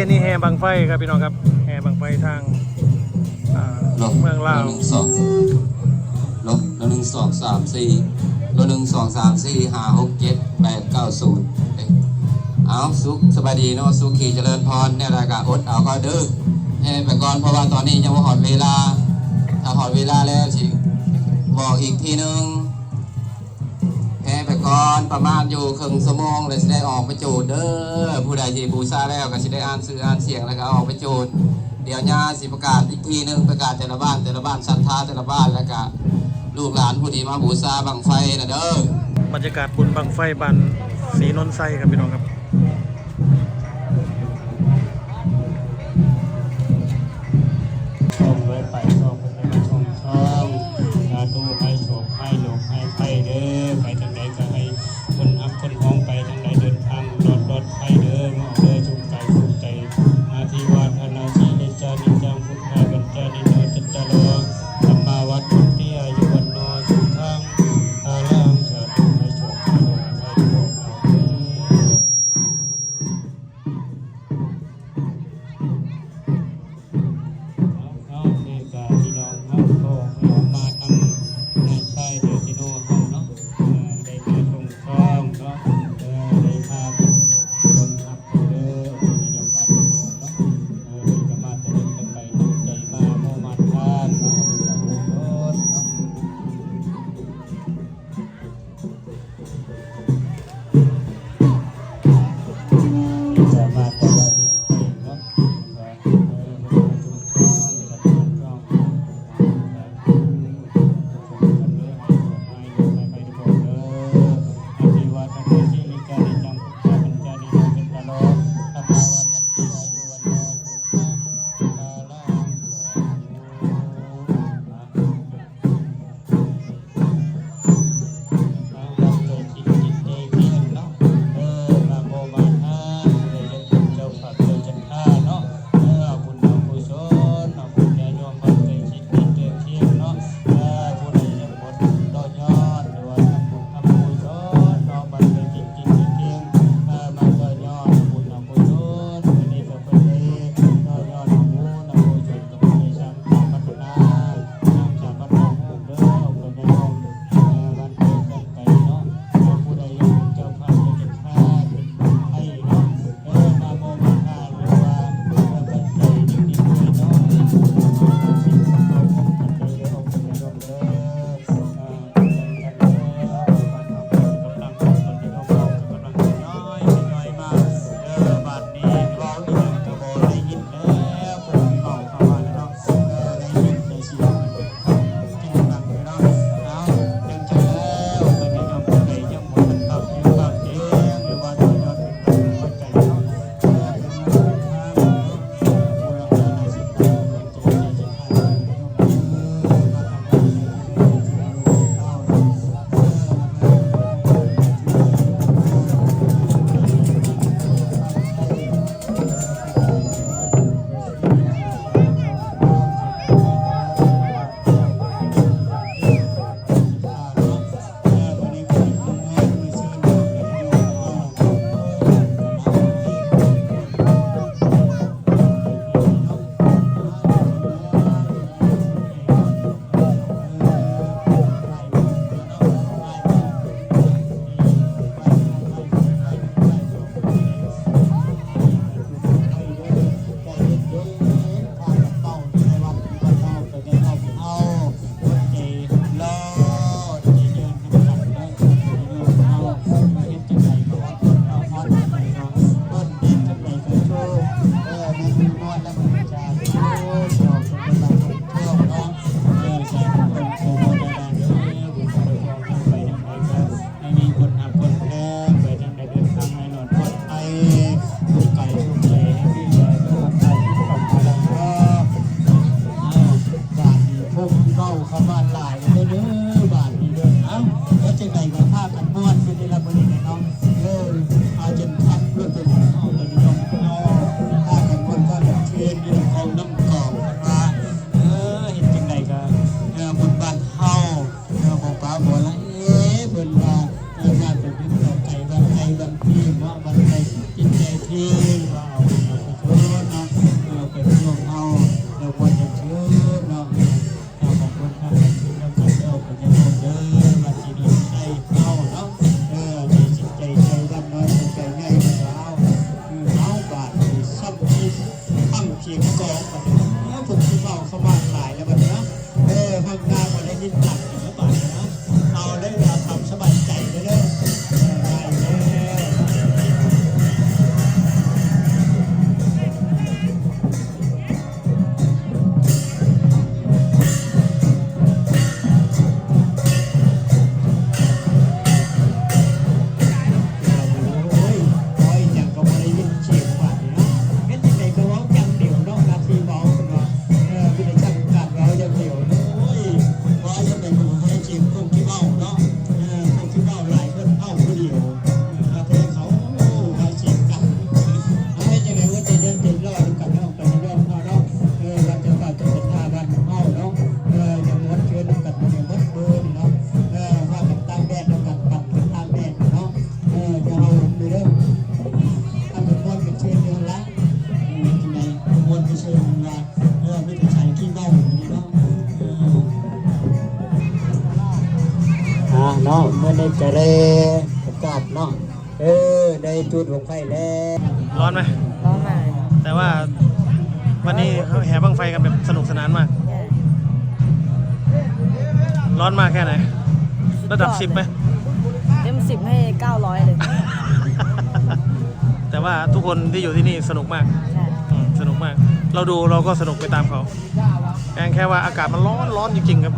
นี้แห่บังไฟครับพี่น้องครับแห่บังไฟทางเมืองลาวลบ1 2 3 4 5 6 7 8 9 0เอาสุขสบายดีเนาะสุขีเจริญพรเนี่ยรายการอดเอาก็เด้อแห่ไปก่อนเพราะว่าตอนนี้ยังไม่หอดเวลาถ้าหอดเวลาแล้วสิบอกอีกทีนึงแห่ไปก่อนประมาณอยู่ครึ่งชั่วโมงเลยสิได้ออกไปจูดเด้อผู้ใดที่บูชาแล้วก็สิได้อ่านสื่ออ่านเสียงแล้วก็ออกไปจูดเดี๋ยวญาสิประกาศอีกทีนึงประกาศแต่ละบ้านศรัทธาแต่ละบ้านแล้วก็ลูกหลานผู้ที่มาบูชาบังไฟนะเด้อบรรยากาศบุญบังไฟบันศรีนนท์ไซครับพี่น้องครับช่องไว้ไปช่องไปช่องสาธุให้โศกให้โลกให้ไฟเด้อไปทางใดก็ให้คนอักคนห้องไปทางใดเดินทางรถไฟเด้อมองเด้อทุกใจนาทีวาทนาทีนิจานิจังพุทธาบัญจานิโนจัตตาโลธรรมาวัตถุติอายุวันโนสุขังอาลังสาธุให้โศกให้โลกให้โลก สียงกองแบบนี้ผมที่เฝ้าเข้าบ้านหลายแล้วแบบนี้พังงานมาได้ยินหนักอย่างนี้ป่ะนะเอาได้เวลาทำสบายใจเลยเด้อได้แล้วโอ้ยร้อยอย่างก็ไม่ได้ยินเสียงป่ะนะเฮ็ดยังไงก็ร้องจังเดี่ยวน้องนาทีเบาขึ้นมาพี่ได้จังการเราอย่างเดียวโอ้ยร้อยยังไงก็ให้เสียงคงที่เบาเนาะคงที่เบาหลายคนเอ้าคนเดียวประเทศเขาให้เสียงกันให้ยังไงว่าจะเดินติดรอดกันเนาะกันเดินเนาะเราจะฝากจะเป็นท่าบ้านเฮาเนาะอย่างมดเชิญกันอย่างมดเบิร์นเนาะว่ากันตามแดดแล้วกันปัดกันตามแดดเนาะจะเอาดูเด้อถ้าเป็นมดกันเชิญเดือนละยังไงมดกันเชิญว่าไม่ได้ใช้ขี้เมาอย่างนี้เนาะเนาะเมื่อได้จะได้ประกาศเนาะได้จุดลงไฟแล้ว ร้อนไหม ร้อนมากเลย แต่ว่าวันนี้เขาแห่บังไฟกันแบบสนุกสนานมาก ร้อนมากแค่ไหน ระดับ 10ไหม เต็ม10ให้900เลย แต่ว่าทุกคนที่อยู่ที่นี่สนุกมาก ใช่ สนุกมาก เราดูเราก็สนุกไปตามเขาแค่ว่าอากาศมันร้อนจริงๆครับ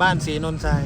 บ้านศรีนนทราย